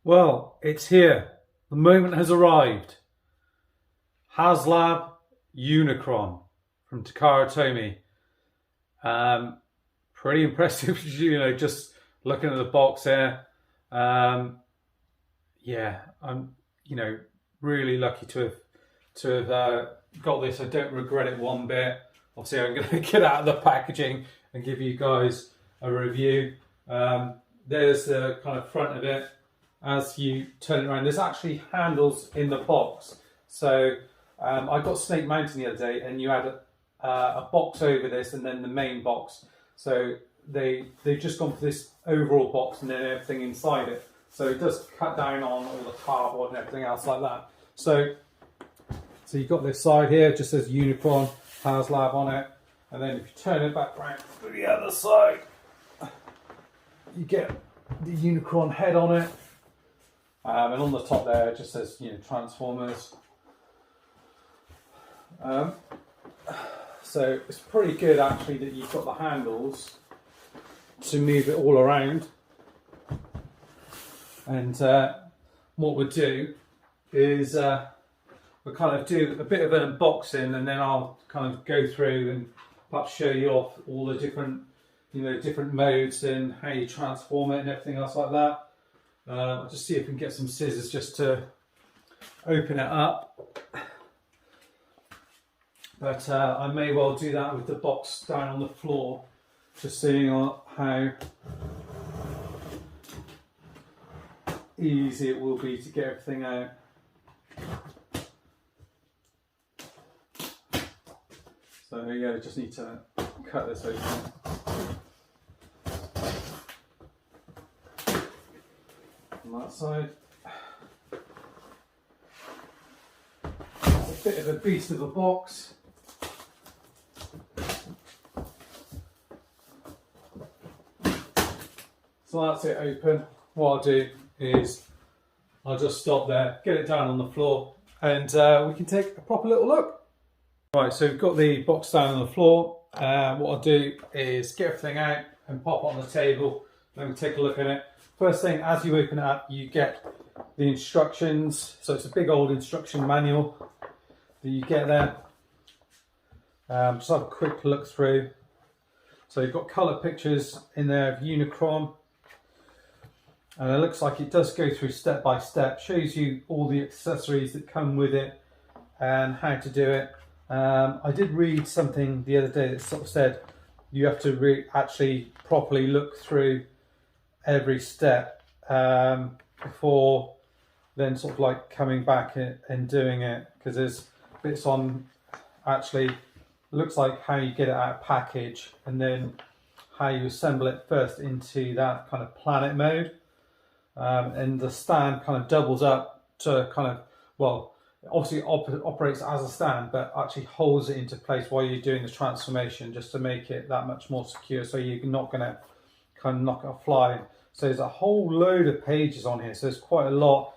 Well, it's here. The moment has arrived. HasLab Unicron from Takara Tomy. Pretty impressive, just looking at the box there. Yeah, I'm, really lucky to have got this. I don't regret it one bit. Obviously, I'm going to get out of the packaging and give you guys a review. There's the kind of front of it. As you turn it around, there's actually handles in the box. So I got Snake Mountain the other day, and you had a box over this, and then the main box. So they've just gone for this overall box, and then everything inside it. So it does cut down on all the cardboard and everything else like that. So you've got this side here, it just says Unicron HasLab on it, and then if you turn it back round to the other side, you get the Unicron head on it. And on the top there, it just says, Transformers. So it's pretty good actually that you've got the handles to move it all around. And what we'll do is we'll kind of do a bit of an unboxing, and then I'll kind of go through and perhaps show you off all the different, different modes and how you transform it and everything else like that. I'll just see if we can get some scissors just to open it up. But I may well do that with the box down on the floor, just seeing how easy it will be to get everything out. So yeah, I just need to cut this open. On that side. It's a bit of a beast of a box. So that's it open. What I'll do is I'll just stop there, get it down on the floor, and we can take a proper little look. Right, so we've got the box down on the floor. What I'll do is get everything out and pop it on the table, then we'll take a look at it. First thing, as you open it up, you get the instructions. So it's a big old instruction manual that you get there. Just have a quick look through. So you've got colour pictures in there of Unicron. And it looks like it does go through step by step, shows you all the accessories that come with it and how to do it. I did read something the other day that sort of said you have to actually properly look through every step before then sort of like coming back and doing it, because there's bits on actually looks like how you get it out of package and then how you assemble it first into that kind of planet mode. And the stand kind of doubles up to kind of, well, obviously operates as a stand, but actually holds it into place while you're doing the transformation, just to make it that much more secure, so you're not going to kind of knock it flying. So there's a whole load of pages on here, so there's quite a lot,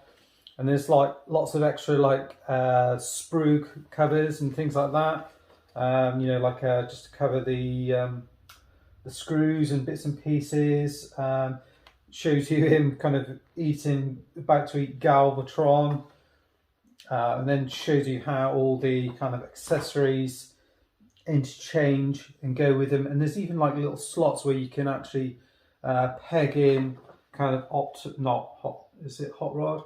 and there's like lots of extra like sprue covers and things like that. Just to cover the screws and bits and pieces. Shows you him kind of about to eat Galvatron, and then shows you how all the kind of accessories interchange and go with them. And there's even like little slots where you can actually peg in kind of Hot Rod,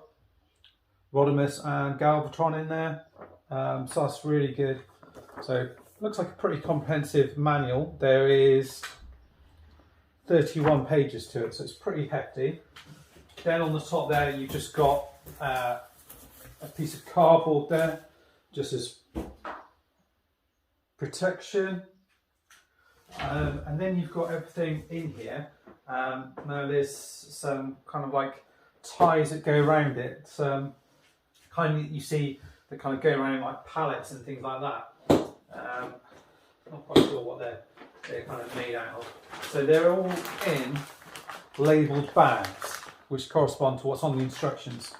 Rodimus and Galvatron in there. So that's really good. So it looks like a pretty comprehensive manual. There is 31 pages to it, so it's pretty hefty. Then on the top there, you've just got a piece of cardboard there, just as protection. And then you've got everything in here. Now there's some kind of like ties that go around it. Kind of you see that kind of go around like pallets and things like that. Not quite sure what they're kind of made out of. So they're all in labelled bags, which correspond to what's on the instructions.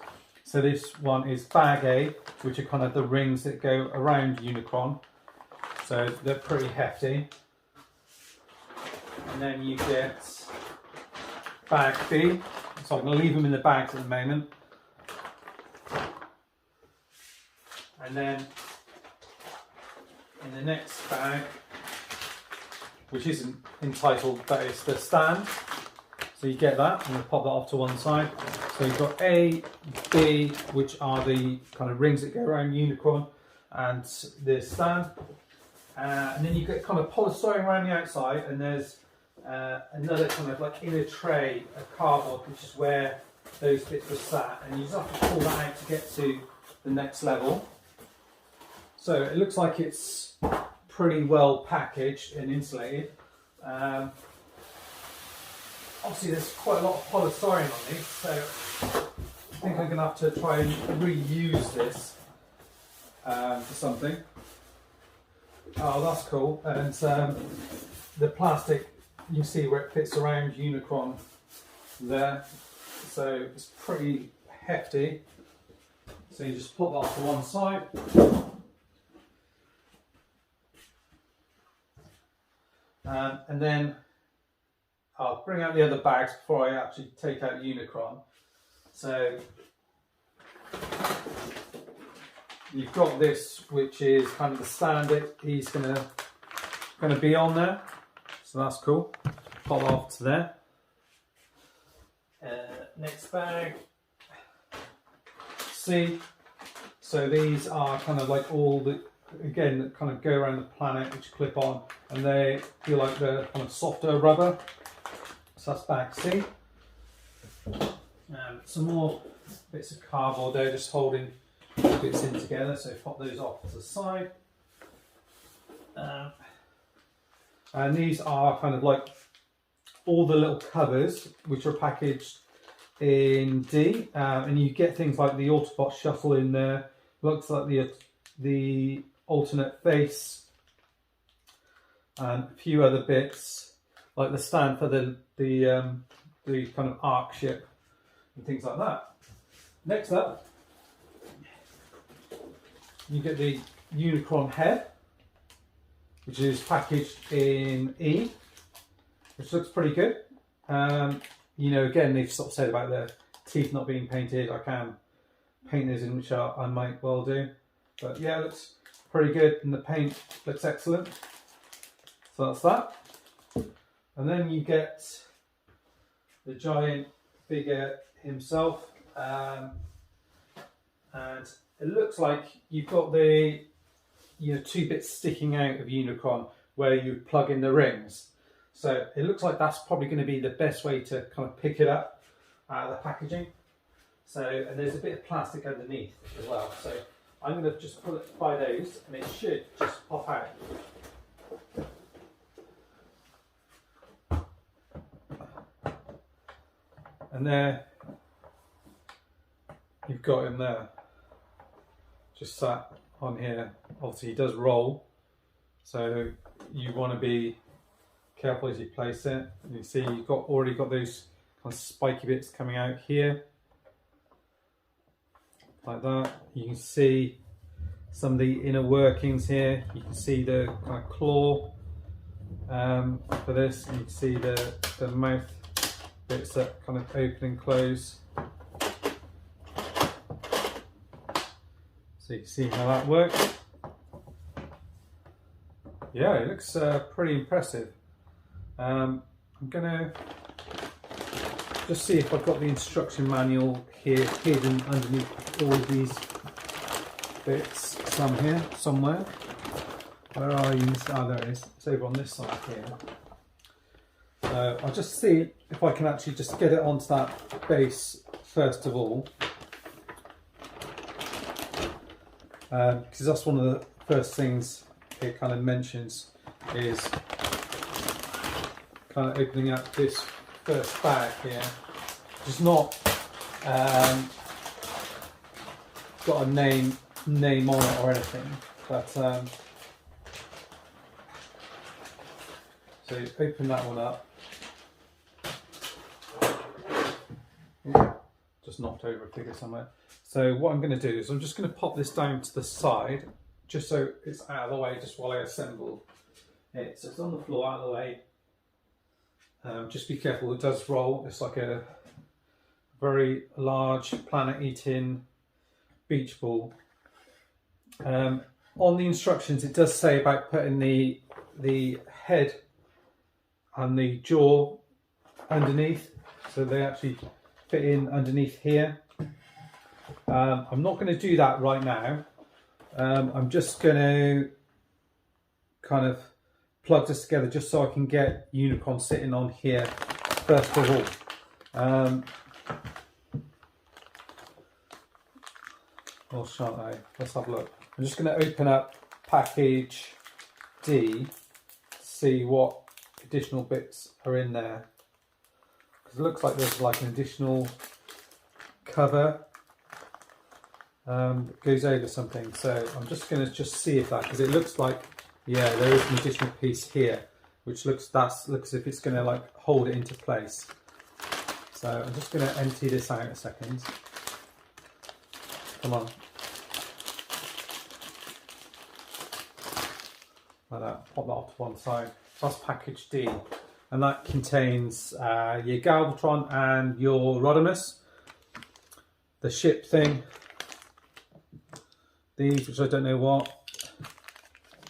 So this one is bag A, which are kind of the rings that go around Unicron. So they're pretty hefty. And then you get bag B, So I'm going to leave them in the bags at the moment. And then in the next bag, which isn't entitled, but it's the stand. So you get that, I'm going to pop that off to one side. So you've got A, B, which are the kind of rings that go around Unicron, and the stand. And then you get kind of polystyrene around the outside, and there's another kind of like inner tray of cardboard, which is where those bits were sat. And you just have to pull that out to get to the next level. So it looks like it's pretty well packaged and insulated. Obviously there's quite a lot of polystyrene on these, so I think I'm going to have to try and reuse this for something. Oh, that's cool. And the plastic, you can see where it fits around Unicron there, so it's pretty hefty. So you just put that off to one side. And then I'll bring out the other bags before I actually take out Unicron. So you've got this, which is kind of the stand that he's gonna be on there. So that's cool. Pop that off to there. Next bag. C. So these are kind of like all the, again, that kind of go around the planet, which clip on, and they feel like the kind of softer rubber. So that's bag C. Some more bits of cardboard there, just holding bits in together. So pop those off to the side. And these are kind of like all the little covers, which are packaged in D. And you get things like the Autobot shuttle in there. Looks like the alternate face, and a few other bits like the stand for the kind of arc ship and things like that. Next up, you get the Unicron head, which is packaged in E, which looks pretty good. You know, again, they've sort of said about the teeth not being painted. I can paint those in, which I might well do. But yeah, it looks pretty good, and the paint looks excellent. So that's that. And then you get the giant figure himself, and it looks like you've got the two bits sticking out of Unicron where you plug in the rings. So it looks like that's probably going to be the best way to kind of pick it up out of the packaging. So, and there's a bit of plastic underneath as well. So I'm going to just pull it by those, and it should just pop out. And there, you've got him there, just sat on here. Obviously he does roll, so you want to be careful as you place it. You see you've already got those kind of spiky bits coming out here, like that. You can see some of the inner workings here. You can see the kind of claw for this, and you can see the mouth bits that kind of open and close. So you can see how that works. Yeah, it looks pretty impressive. I'm gonna just see if I've got the instruction manual here hidden underneath all of these bits. Some here, somewhere. Where are you? Oh, there it is. It's over on this side here. I'll just see if I can actually just get it onto that base first of all, because that's one of the first things it kind of mentions, is kind of opening up this first bag here. It's not got a name on it or anything, but so open that one up. Just knocked over a figure somewhere. So what I'm going to do is I'm just going to pop this down to the side, just so it's out of the way, just while I assemble it. So it's on the floor, out of the way. Just be careful, it does roll. It's like a very large planet-eating beach ball. On the instructions, it does say about putting the head and the jaw underneath, so they actually fit in underneath here. I'm not going to do that right now. I'm just going to kind of plug this together just so I can get Unicron sitting on here first of all. Or shan't I? Let's have a look. I'm just going to open up package D to see what additional bits are in there, because it looks like there's like an additional cover that goes over something. So I'm just going to see if that, because it looks like, yeah, there is an additional piece here which looks as if it's going to like hold it into place. So I'm just going to empty this out a second. Come on. Like that, pop that off to one side. That's package D, and that contains your Galvatron and your Rodimus, the ship thing, these, which I don't know what,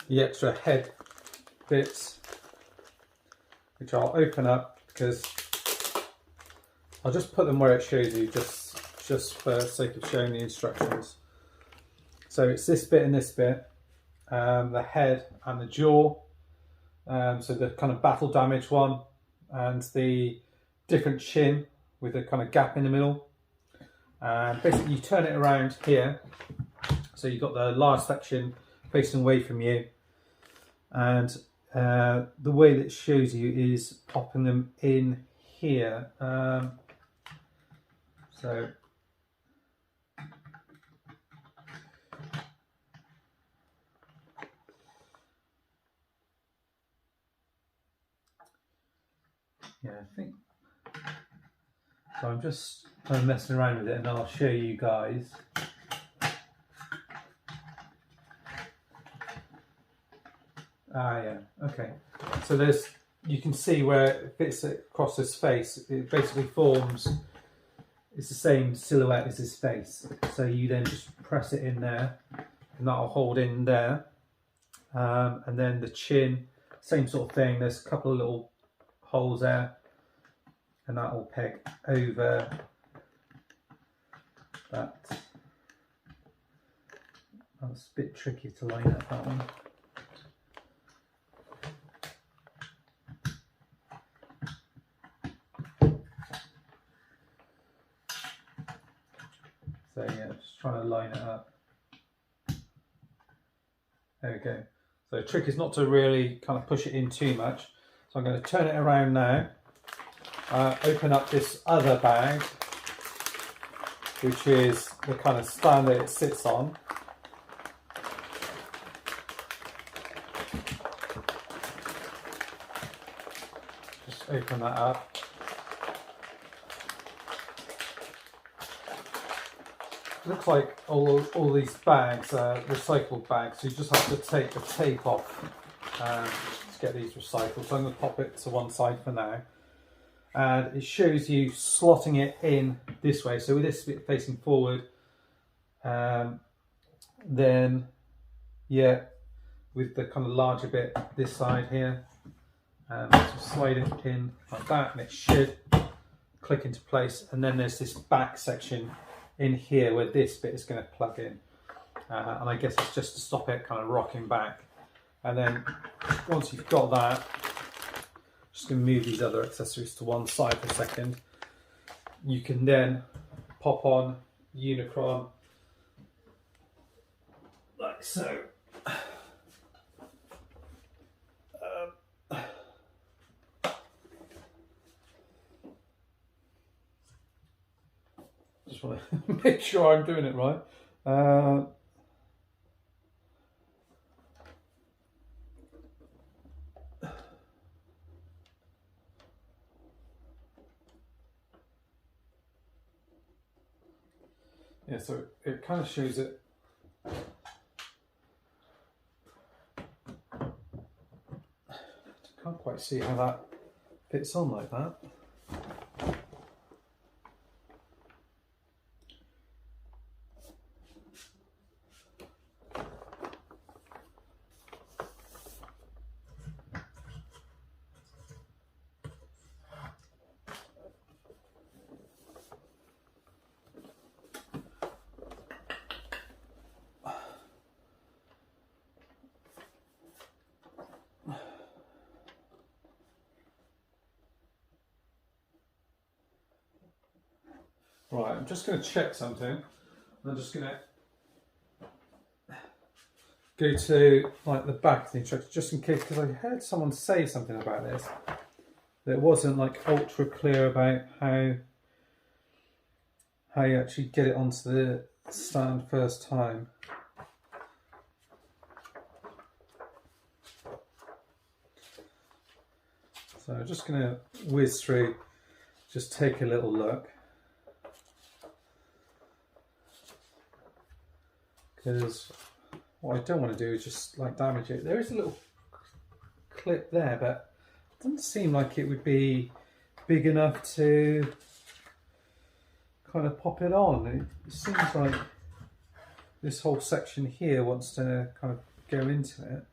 the extra head bits, which I'll open up because I'll just put them where it shows you, just for the sake of showing the instructions. So it's this bit and this bit, the head and the jaw, so the kind of battle damage one, and the different chin with a kind of gap in the middle. And basically you turn it around here, so you've got the large section facing away from you, and the way that it shows you is popping them in here. So yeah, I think so. I'm just kind of messing around with it, and I'll show you guys. Yeah, okay. So there's, you can see where it fits across his face. It basically forms, it's the same silhouette as his face. So you then just press it in there, and that'll hold in there. And then the chin, same sort of thing. There's a couple of little holes there, and that will peg over that. That's a bit tricky to line up, that one. So yeah, just trying to line it up. There we go. So the trick is not to really kind of push it in too much. So I'm going to turn it around now. Open up this other bag, which is the kind of stand that it sits on. Just open that up. Looks like all these bags are recycled bags, so you just have to take the tape off to get these recycled. So I'm going to pop it to one side for now. And it shows you slotting it in this way. So with this bit facing forward, then yeah, with the kind of larger bit this side here, just slide it in like that, and it should click into place. And then there's this back section in here where this bit is going to plug in, and I guess it's just to stop it kind of rocking back. And then once you've got that, just going to move these other accessories to one side for a second. You can then pop on Unicron like so. Just want to make sure I'm doing it right. Yeah, so it kind of shows it. Can't quite see how that fits on like that. Right, I'm just going to check something. I'm just going to go to like the back of the instructions just in case, because I heard someone say something about this that wasn't like ultra clear about how you actually get it onto the stand first time. So I'm just going to whiz through, just take a little look, because what I don't want to do is just like damage it. There is a little clip there, but it doesn't seem like it would be big enough to kind of pop it on. It seems like this whole section here wants to kind of go into it.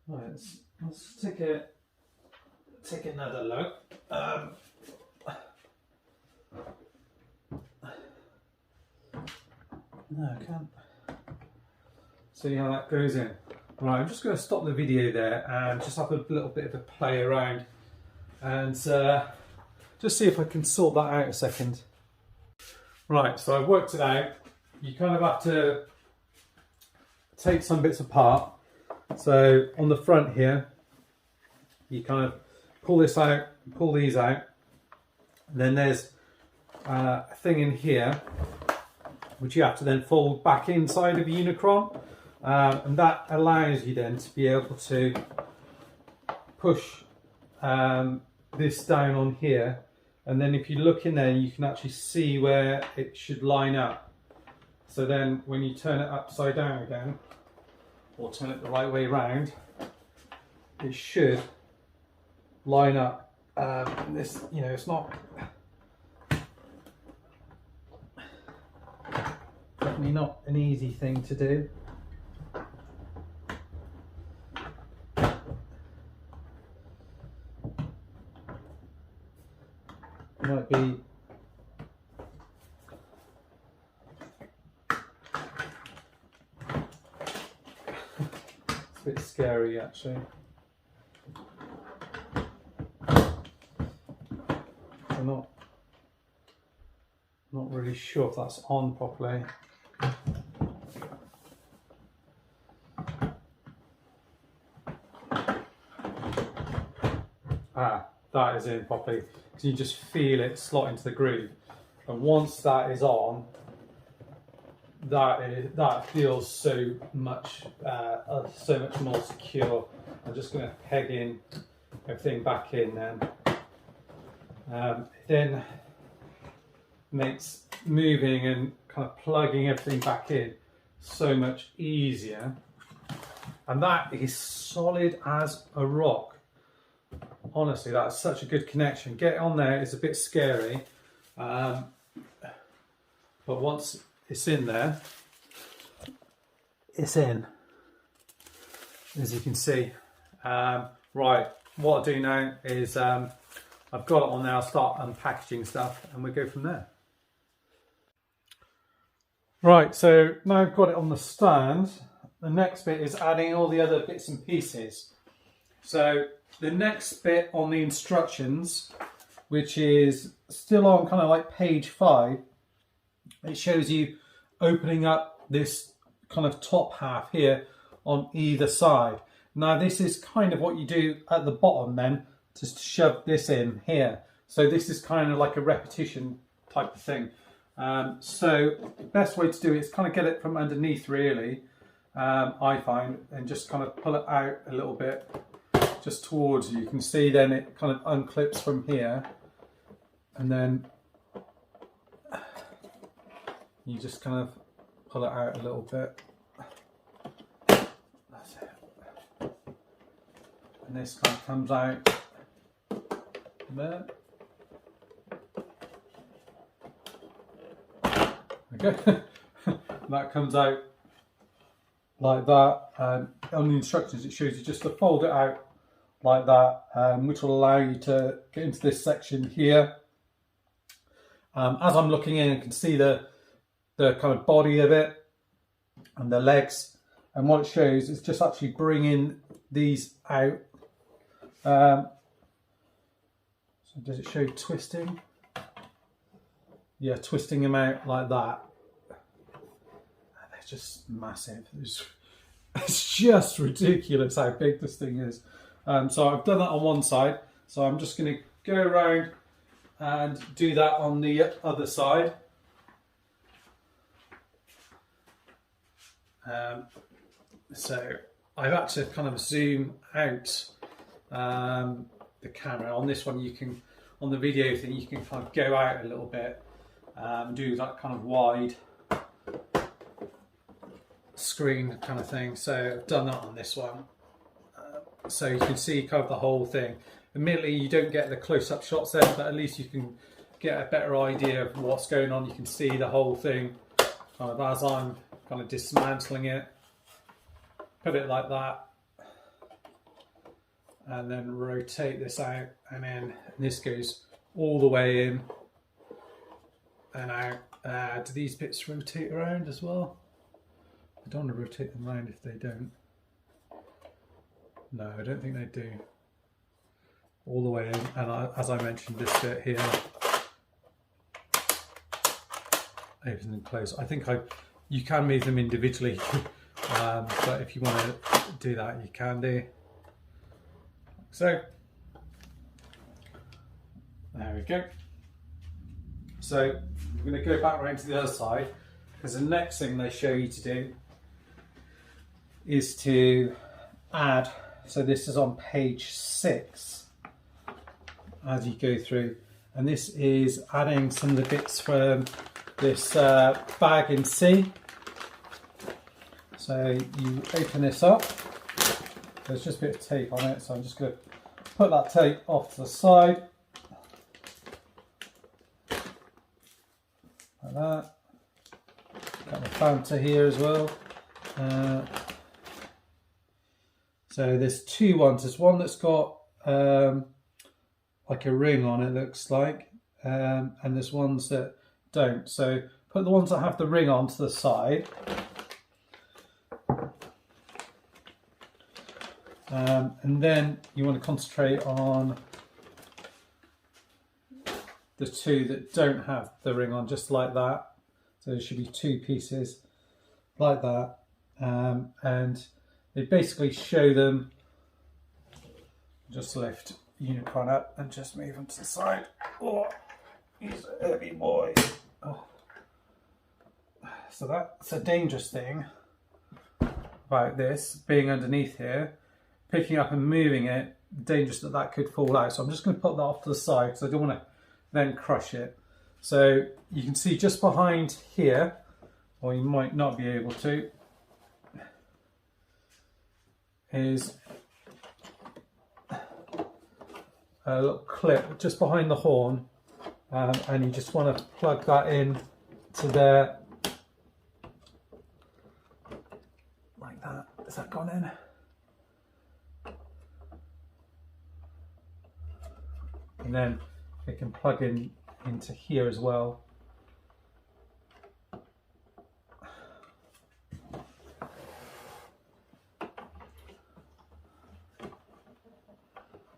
Right, let's take another look. No, I can't see how that goes in. Right, I'm just going to stop the video there and just have a little bit of a play around and just see if I can sort that out a second. Right, so I've worked it out. You kind of have to take some bits apart. So on the front here, you kind of pull this out, pull these out. And then there's a thing in here which you have to then fold back inside of a Unicron, and that allows you then to be able to push this down on here, and then if you look in there you can actually see where it should line up. So then when you turn it upside down again, or turn it the right way round, it should line up. This, you know, it's not definitely not an easy thing to do. Might be it's a bit scary actually. I'm not really sure if that's on properly. That is in properly, because you just feel it slot into the groove, and once that is on, that feels so much more secure. I'm just going to peg in everything back in then. It then makes moving and kind of plugging everything back in so much easier, and that is solid as a rock. Honestly, that's such a good connection. Get on there, it's a bit scary, but once it's in there, it's in, as you can see. Right, what I'll do now is I've got it on there, I'll start unpackaging stuff and we'll go from there. Right, so now I've got it on the stand, the next bit is adding all the other bits and pieces. So the next bit on the instructions, which is still on kind of like page 5, it shows you opening up this kind of top half here on either side. Now this is kind of what you do at the bottom then, just to shove this in here. So this is kind of like a repetition type of thing. So the best way to do it is kind of get it from underneath really, I find, and just kind of pull it out a little bit just towards you. You can see then it kind of unclips from here, and then you just kind of pull it out a little bit. That's it. And this kind of comes out there. Okay, that comes out like that. On the instructions it shows you just to fold it out like that, which will allow you to get into this section here. As I'm looking in, you can see the kind of body of it and the legs, and what it shows is just actually bringing these out. So Does it show twisting? Yeah, twisting them out like that. They're just massive. It's just ridiculous how big this thing is. So I've done that on one side. So I'm just going to go around and do that on the other side. So I've had to kind of zoom out the camera. On this one, you can, on the video thing, you can kind of go out a little bit and do that kind of wide screen kind of thing. So I've done that on this one. So you can see kind of the whole thing. Admittedly, you don't get the close-up shots then, but at least you can get a better idea of what's going on. You can see the whole thing kind of as I'm kind of dismantling it. Put it like that, and then rotate this out, and then this goes all the way in and out. Do these bits rotate around as well? I don't want to rotate them around if they don't. No, I don't think they do. All the way in, and as I mentioned, this bit here opens and closes. I think you can move them individually, but if you want to do that, you can do. So there we go. So we're going to go back around to the other side, because the next thing they show you to do is to add. So this is on page 6 as you go through, and this is adding some of the bits from this bag in C. So you open this up, there's just a bit of tape on it, so I'm just going to put that tape off to the side like that. Got the Fanta here as well. So there's two ones. There's one that's got like a ring on it, looks like, and there's ones that don't. So put the ones that have the ring on to the side. And then you want to concentrate on the two that don't have the ring on, just like that. So there should be two pieces like that, and they basically show them. Just lift Unicron up and just move them to the side. Oh, he's a heavy boy. Oh. So that's a dangerous thing about this being underneath here, picking up and moving it. Dangerous that could fall out. So I'm just going to put that off to the side because I don't want to then crush it. So you can see just behind here, or you might not be able to, is a little clip just behind the horn, and you just want to plug that in to there, like that. Has that gone in? And then it can plug in into here as well.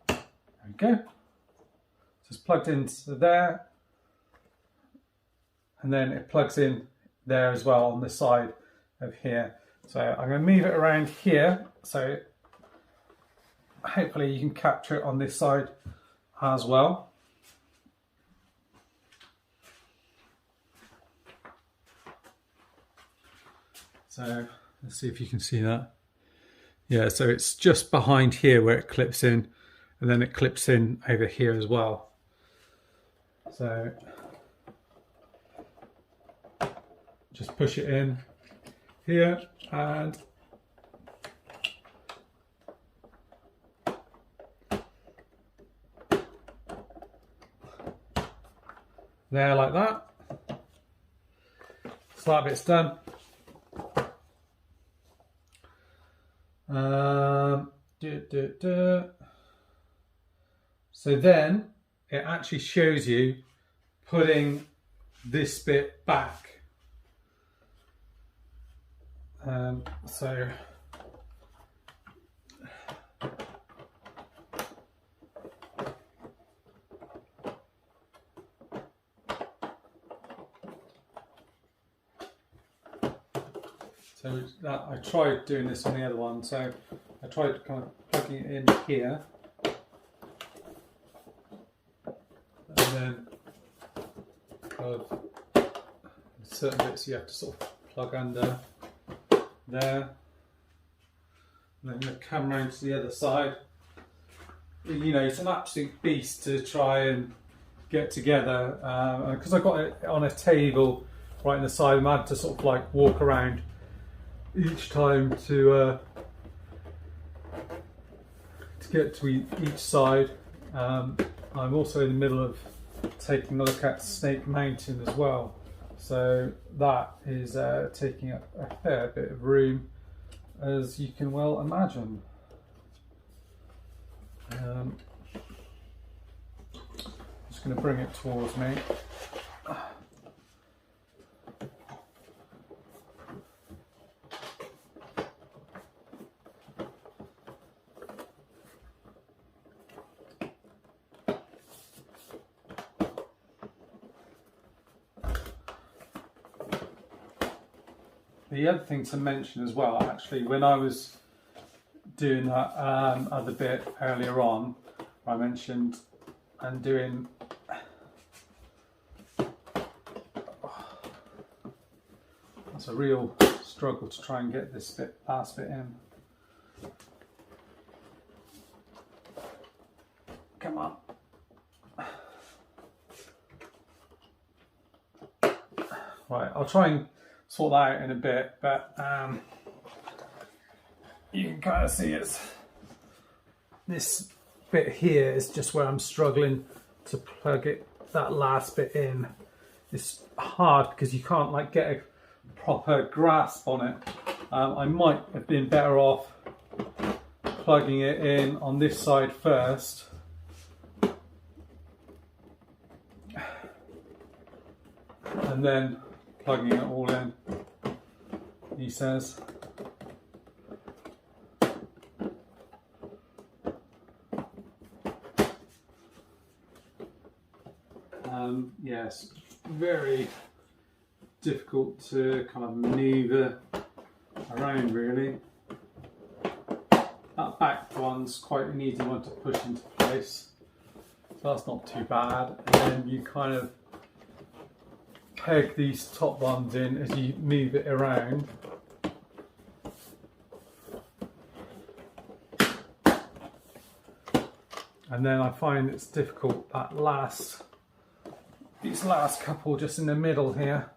There we go. So it's plugged into there, and then it plugs in there as well on the side of here. So I'm going to move it around here, so hopefully you can capture it on this side as well. So let's see if you can see that. Yeah, so it's just behind here where it clips in, and then it clips in over here as well. So just push it in here and there, like that. So that bit's done. So then it actually shows you putting this bit back. So So that, I tried doing this on the other one, so I tried kind of plugging it in here, and then certain bits you have to sort of plug under there, and then you come round to the other side. You know, it's an absolute beast to try and get together, because I got it on a table right in the side, and I had to sort of like walk around each time to get to each side. I'm also in the middle of taking a look at Snake Mountain as well, so that is taking up a fair bit of room, as you can well imagine. I'm just going to bring it towards me. The other thing to mention as well, actually, when I was doing that other bit earlier on, I mentioned and doing that's a real struggle to try and get this last bit in. Come on. Right, I'll try and sort that out in a bit, but you can kind of see this bit here is just where I'm struggling to plug that last bit in. It's hard because you can't like get a proper grasp on it. I might have been better off plugging it in on this side first, and then plugging it all in, he says. Yes, very difficult to kind of manoeuvre around really. That back one's quite an easy one to push into place, so that's not too bad. And then you kind of peg these top ones in as you move it around. And then I find it's difficult these last couple just in the middle here,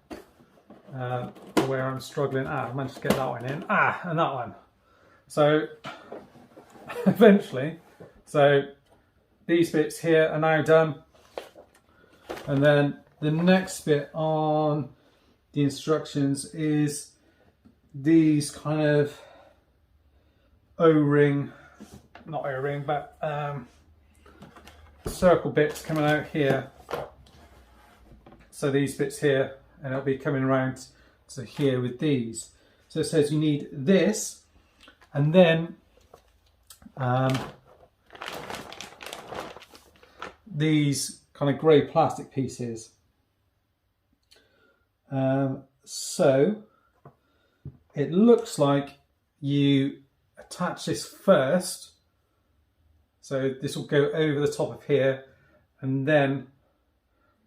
where I'm struggling. I managed to get that one in. And that one. So eventually, so these bits here are now done. And then the next bit on the instructions is these kind of O-ring, not O-ring, but circle bits coming out here. So these bits here, and it'll be coming around to here with these. So it says you need this, and then these kind of grey plastic pieces. So it looks like you attach this first, so this will go over the top of here, and then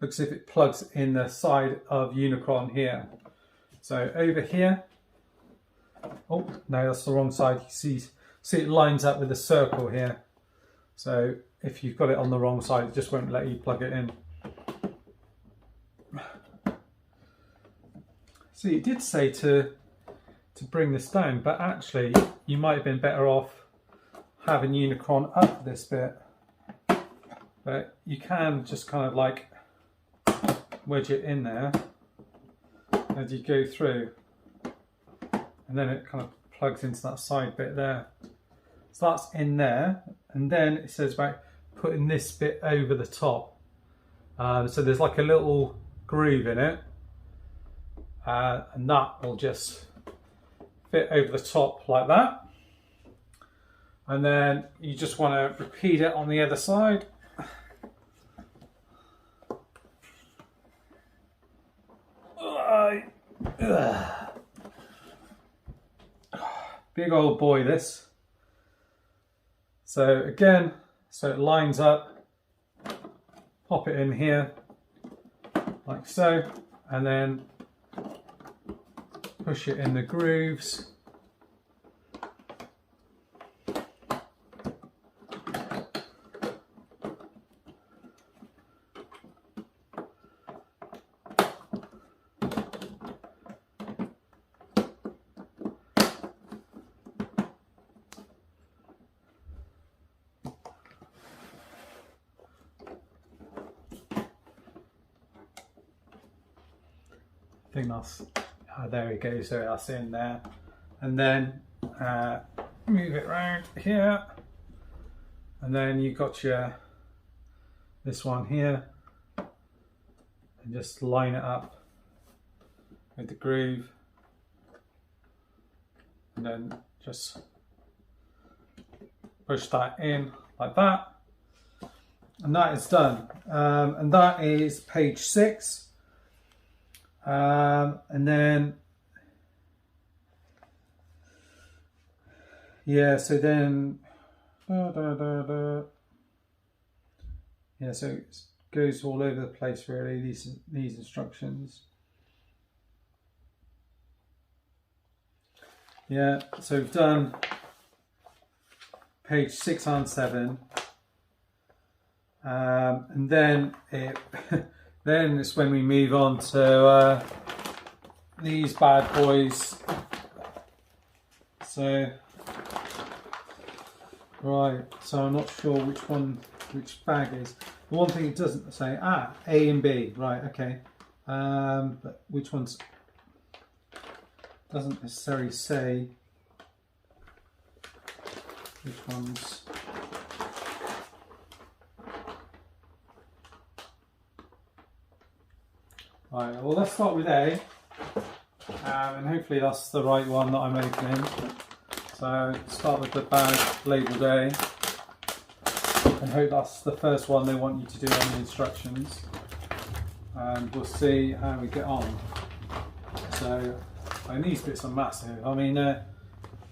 looks as if it plugs in the side of Unicron here. So over here, oh no, that's the wrong side. You see it lines up with the circle here. So if you've got it on the wrong side, it just won't let you plug it in. See, it did say to bring this down, but actually you might have been better off having Unicron up this bit. But you can just kind of like wedge it in there as you go through, and then it kind of plugs into that side bit there. So that's in there, and then it says about putting this bit over the top. So there's like a little groove in it, and that will just fit over the top like that. And then you just want to repeat it on the other side. big old boy this. So again, so it lines up, pop it in here like so, and then push it in the grooves. I think that's, there we go, so that's in there. And then move it around here. And then you've got your, this one here. And just line it up with the groove. And then just push that in like that. And that is done. And that is page 6. And then, yeah, so then, yeah, so it goes all over the place really, these instructions. Yeah, so we've done page 6 and 7. And then then it's when we move on to these bad boys. So, right, so I'm not sure which bag is. The one thing it doesn't say, A and B, right, okay. But which ones, doesn't necessarily say which ones. Right, well let's start with A, and hopefully that's the right one that I'm opening. So start with the bag labelled A, and hope that's the first one they want you to do on the instructions, and we'll see how we get on. So, these bits are massive. I mean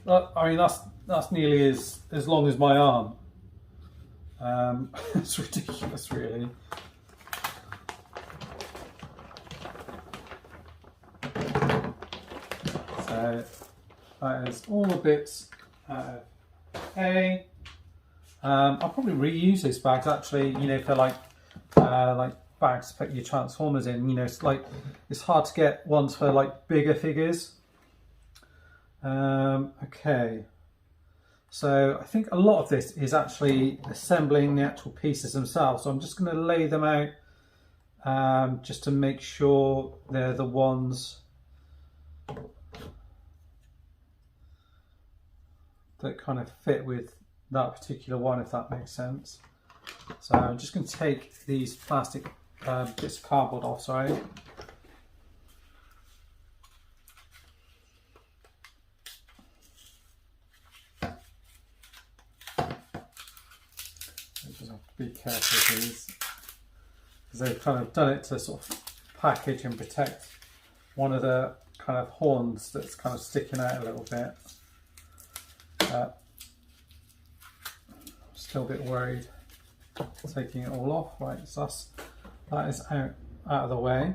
that's nearly as long as my arm. It's ridiculous, really. So that is all the bits out of A. I'll probably reuse those bags actually, you know, for like bags to put your transformers in. You know, it's hard to get ones for like bigger figures. Okay, so I think a lot of this is actually assembling the actual pieces themselves. So I'm just going to lay them out just to make sure they're the ones that kind of fit with that particular one, if that makes sense. So I'm just going to take these plastic bits of cardboard off, sorry. Just have to be careful with these, because they've kind of done it to sort of package and protect one of the kind of horns that's kind of sticking out a little bit. I'm still a bit worried taking it all off. Right, so that is out of the way.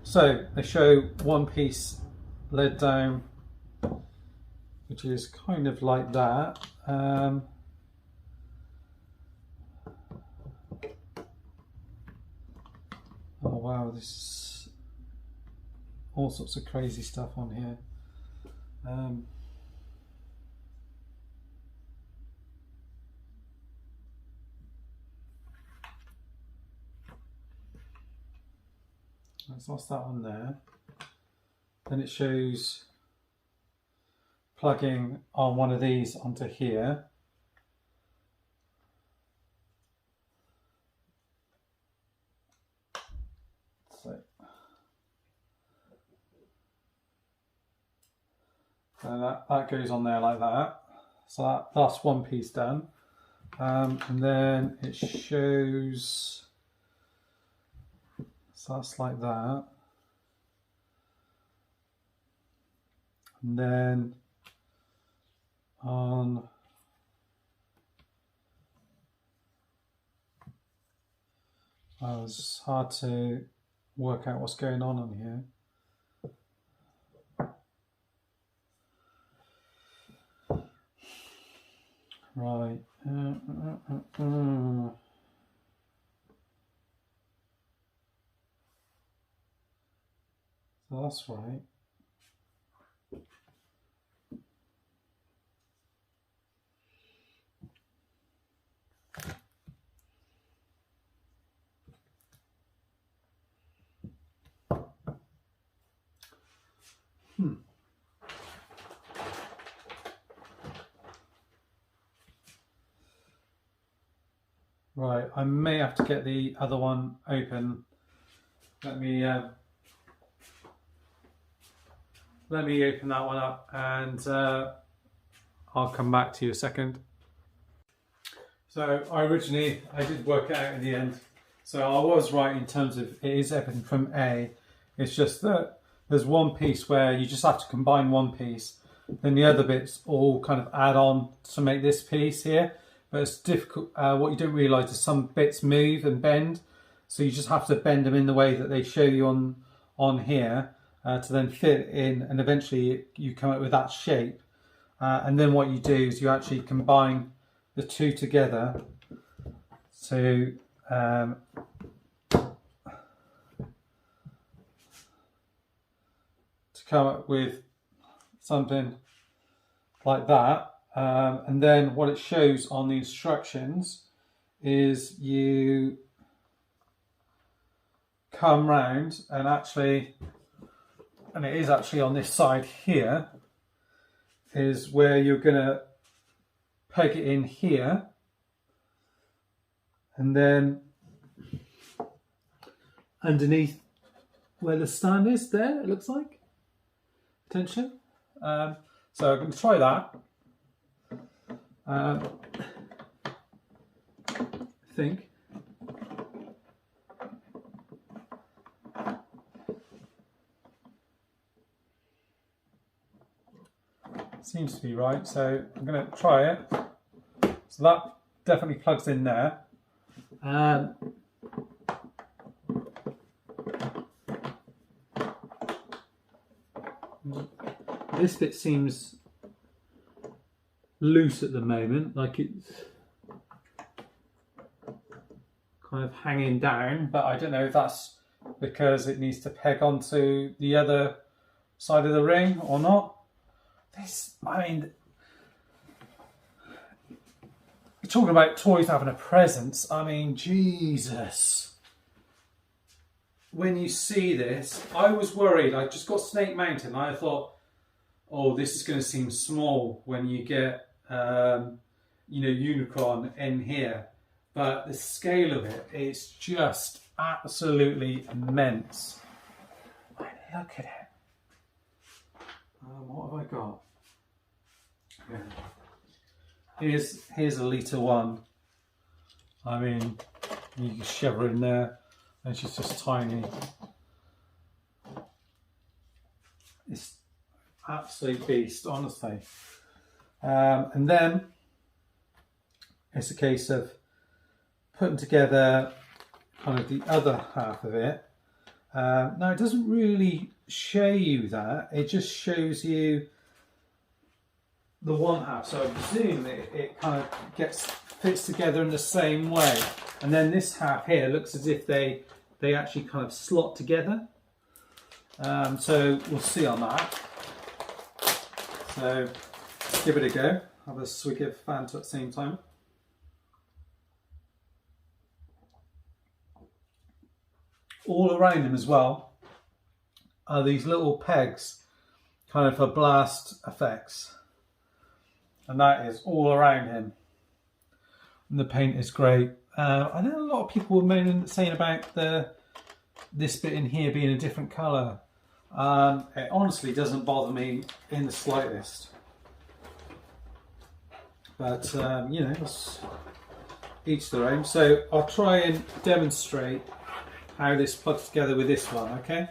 So they show one piece led down, which is kind of like that. Oh wow, this is all sorts of crazy stuff on here. So that's that on there. Then it shows plugging on one of these onto here. So that goes on there like that. So that's one piece done. And then it shows, so that's like that. and then on it's hard to work out what's going on here. Right. So that's right. Right, I may have to get the other one open. Let me open that one up, and I'll come back to you a second. So I did work it out in the end. So I was right in terms of it is everything from A. It's just that there's one piece where you just have to combine one piece, then the other bits all kind of add on to make this piece here. But it's difficult. What you don't realise is some bits move and bend, so you just have to bend them in the way that they show you on here to then fit in, and eventually you come up with that shape. And then what you do is you actually combine the two together to come up with something like that. And then what it shows on the instructions is you come round and it is actually on this side here, is where you're going to peg it in here, and then underneath where the stand is there, it looks like, potentially. So I'm going to try that. I think seems to be right, so I'm going to try it. So that definitely plugs in there. This bit seems loose at the moment, like it's kind of hanging down, but I don't know if that's because it needs to peg onto the other side of the ring or not. I mean, you're talking about toys having a presence. I mean, Jesus. When you see this, I was worried. I just got Snake Mountain and I thought, oh, this is going to seem small when you get Unicron in here, but the scale of it is just absolutely immense. I mean, look at it. What have I got? Here's a litre one. I mean, you can shove her in there, and she's just tiny. It's absolute beast, honestly. And then it's a case of putting together kind of the other half of it. Now it doesn't really show you that, it just shows you the one half, so I presume it kind of fits together in the same way, and then this half here looks as if they actually kind of slot together. So we'll see on that. So let's give it a go. Have a swig of Fanta at the same time. All around him as well are these little pegs, kind of for blast effects, and that is all around him. And the paint is great. I know a lot of people were saying about this bit in here being a different colour. It honestly doesn't bother me in the slightest. But it's each their own. So I'll try and demonstrate how this plugs together with this one, okay?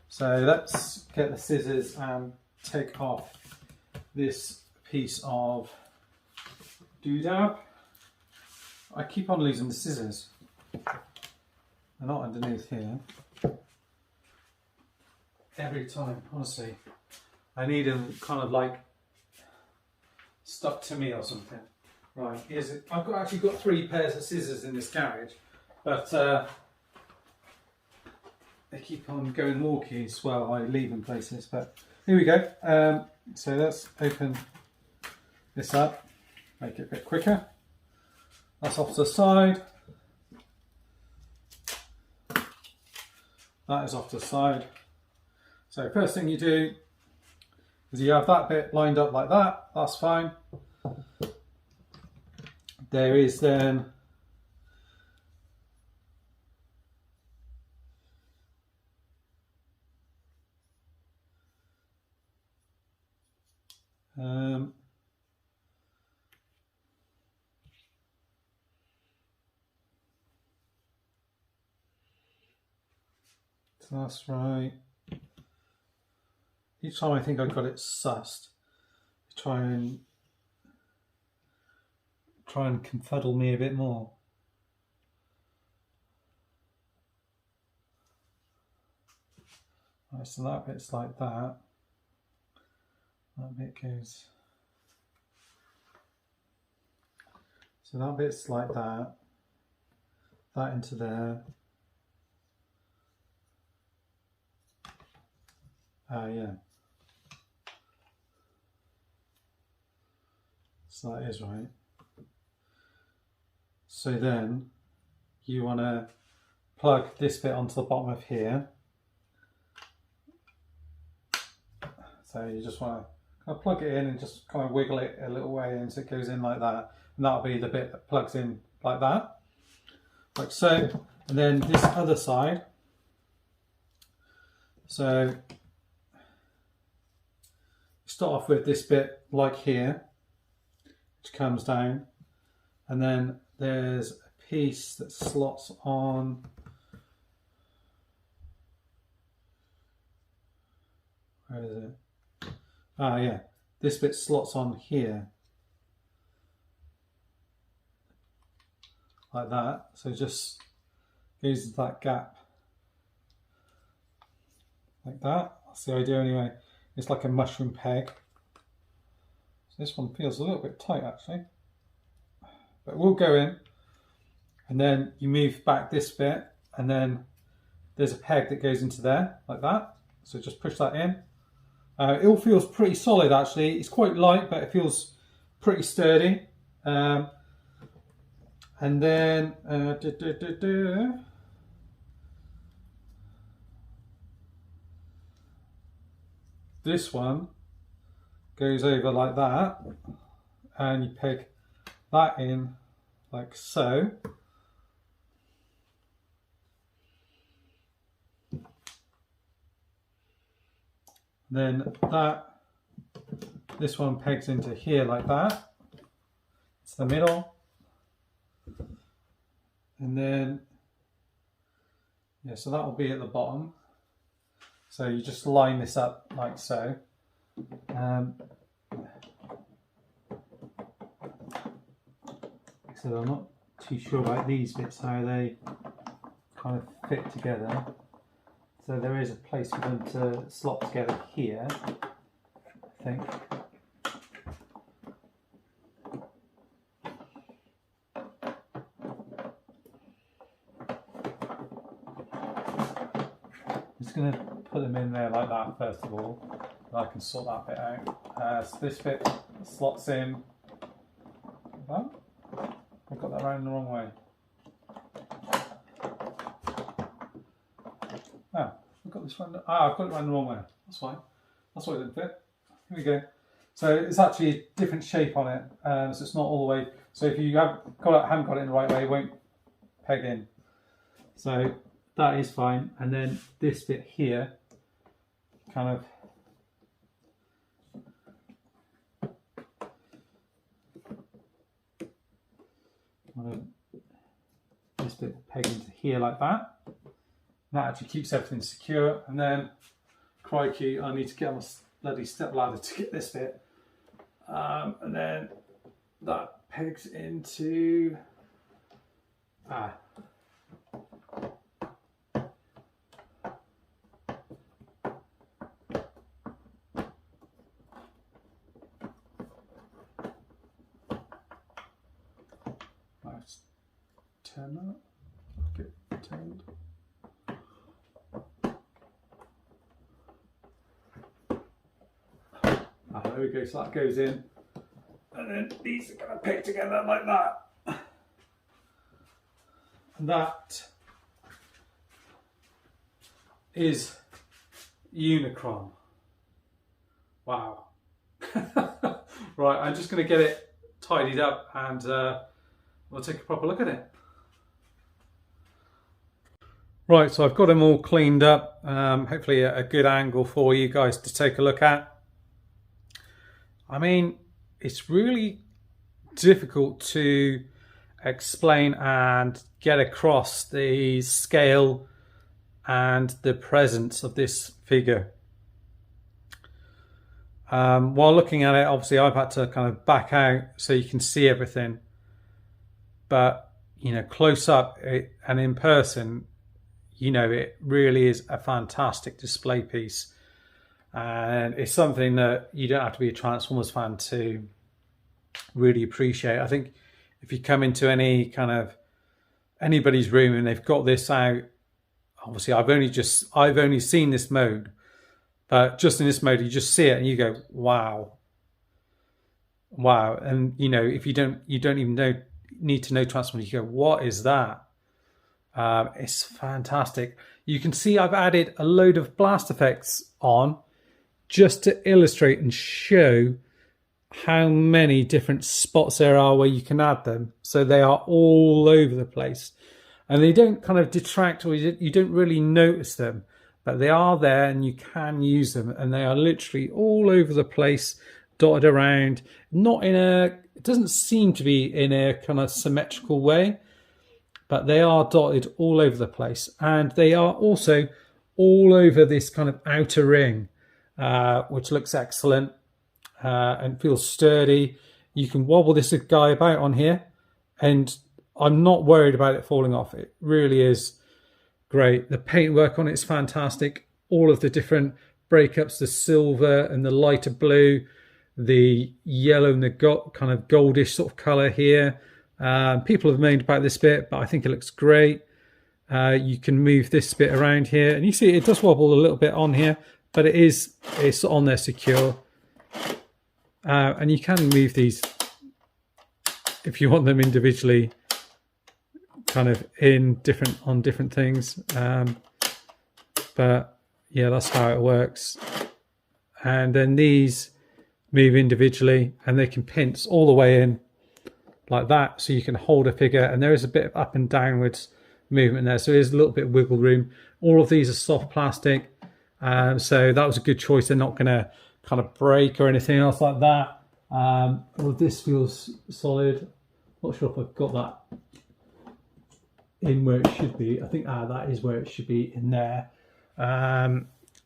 So let's get the scissors and take off this piece of doodad. I keep on losing the scissors. They're not underneath here. Every time, honestly. I need them kind of like stuck to me or something. Right, here's it. I've actually got 3 pairs of scissors in this garage, but they keep on going wonky while I leave them places. But here we go. So let's open this up, make it a bit quicker. That's off to the side. That is off to the side. So first thing you do is you have that bit lined up like that. That's fine. There is then so that's right. Each time I think I got it sussed, try and confuddle me a bit more. Right, so that bit's like that. That bit goes. So that bit's like that. That into there. Yeah. So that is right. So then you want to plug this bit onto the bottom of here. So you just want to kind of plug it in and just kind of wiggle it a little way in so it goes in like that. And that'll be the bit that plugs in like that. Like so. And then this other side. So start off with this bit like here, which comes down, and then there's a piece that slots on. Where is it? Ah, yeah, this bit slots on here, like that. So it just goes into that gap, like that. That's the idea anyway. It's like a mushroom peg. So this one feels a little bit tight actually. But we'll go in, and then you move back this bit, and then there's a peg that goes into there, like that. So just push that in. It all feels pretty solid actually. It's quite light, but it feels pretty sturdy. And then this one goes over like that, and you peg that in like so. Then this one pegs into here like that. It's the middle. And then, yeah, so that will be at the bottom. So you just line this up like so. So I'm not too sure about these bits, how they kind of fit together. So there is a place for them to slot together here, I think. I'm just going to put them in there like that first of all, and I can sort that bit out. So this bit slots in. Oh, I've got that round the wrong way. I've got this one. I've got it round the wrong way. That's fine. That's why it didn't fit. Here we go. So it's actually a different shape on it, so it's not all the way. So if you haven't got it in the right way, it won't peg in. So that is fine. And then this bit here, kind of, this bit will peg into here like that. That actually keeps everything secure. And then, crikey, I need to get my bloody step ladder to get this bit. And then that pegs into let's turn that, get it turned. There we go, so that goes in, and then these are going to peg together like that. And that is Unicron. Wow. Right, I'm just going to get it tidied up and we'll take a proper look at it. Right, so I've got them all cleaned up, hopefully a good angle for you guys to take a look at. I mean, it's really difficult to explain and get across the scale and the presence of this figure. While looking at it, obviously I've had to kind of back out so you can see everything. But, you know, close up and in person, you know, it really is a fantastic display piece. And it's something that you don't have to be a Transformers fan to really appreciate. I think if you come into any kind of anybody's room and they've got this out, obviously I've only seen this mode, but just in this mode you just see it and you go, wow. And you know, if you don't even need to know Transformers, you go, what is that? It's fantastic. You can see I've added a load of blast effects on just to illustrate and show how many different spots there are where you can add them. So they are all over the place. And they don't kind of detract, or you don't really notice them, but they are there and you can use them. And they are literally all over the place, dotted around, it doesn't seem to be in a kind of symmetrical way, but they are dotted all over the place. And they are also all over this kind of outer ring, which looks excellent and feels sturdy. You can wobble this guy about on here and I'm not worried about it falling off. It really is great. The paintwork on it is fantastic. All of the different breakups, the silver and the lighter blue, the yellow and the kind of goldish sort of colour here. People have moaned about this bit, but I think it looks great. You can move this bit around here and you see it does wobble a little bit on here, but it's on there secure. And you can move these if you want them individually, kind of on different things. But yeah, that's how it works. And then these move individually and they can pinch all the way in like that, so you can hold a figure, and there is a bit of up and downwards movement there, so there's a little bit of wiggle room. All of these are soft plastic, so that was a good choice. They're not going to kind of break or anything else like that. All of this feels solid. Not sure if I've got that in where it should be. I think that is where it should be, in there.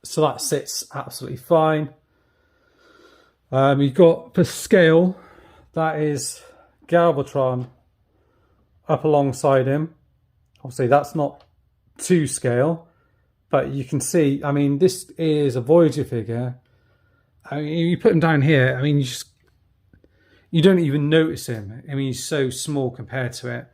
So that sits absolutely fine. You've got, for scale, that is Galvatron up alongside him. Obviously that's not to scale, but you can see, I mean, this is a Voyager figure. I mean, you put him down here, I mean, you don't even notice him. I mean, he's so small compared to it.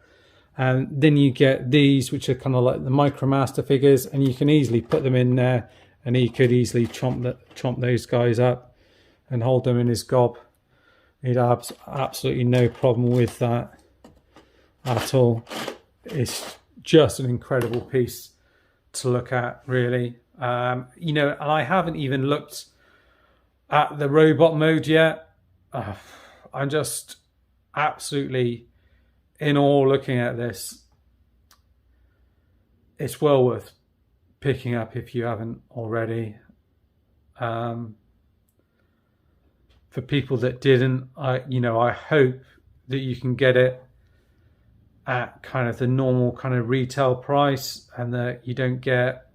And then you get these, which are kind of like the Micromaster figures, and you can easily put them in there, and he could easily chomp those guys up and hold them in his gob. He'd have absolutely no problem with that at all. It's just an incredible piece to look at, really. You know, and I haven't even looked at the robot mode yet. I'm just absolutely in awe looking at this. It's well worth picking up if you haven't already. For people that didn't, I hope that you can get it at kind of the normal kind of retail price, and that you don't get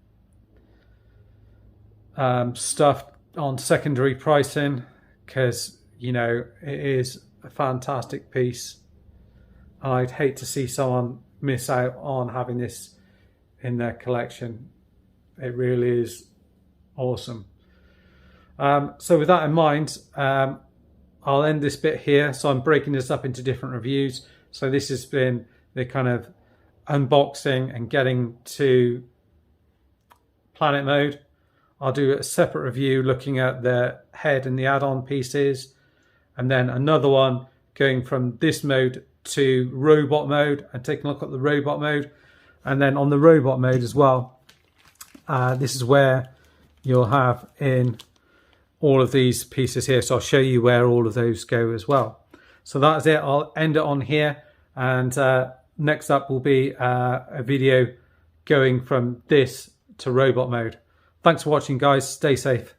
stuffed on secondary pricing, because, you know, it is a fantastic piece. I'd hate to see someone miss out on having this in their collection. It really is awesome. So with that in mind, I'll end this bit here. So I'm breaking this up into different reviews. So this has been the kind of unboxing and getting to planet mode. I'll do a separate review looking at the head and the add-on pieces, and then another one going from this mode to robot mode and taking a look at the robot mode. And then on the robot mode as well, this is where you'll have in all of these pieces here. So I'll show you where all of those go as well. So that's it. I'll end it on here. And next up will be a video going from this to robot mode. Thanks for watching, guys. Stay safe.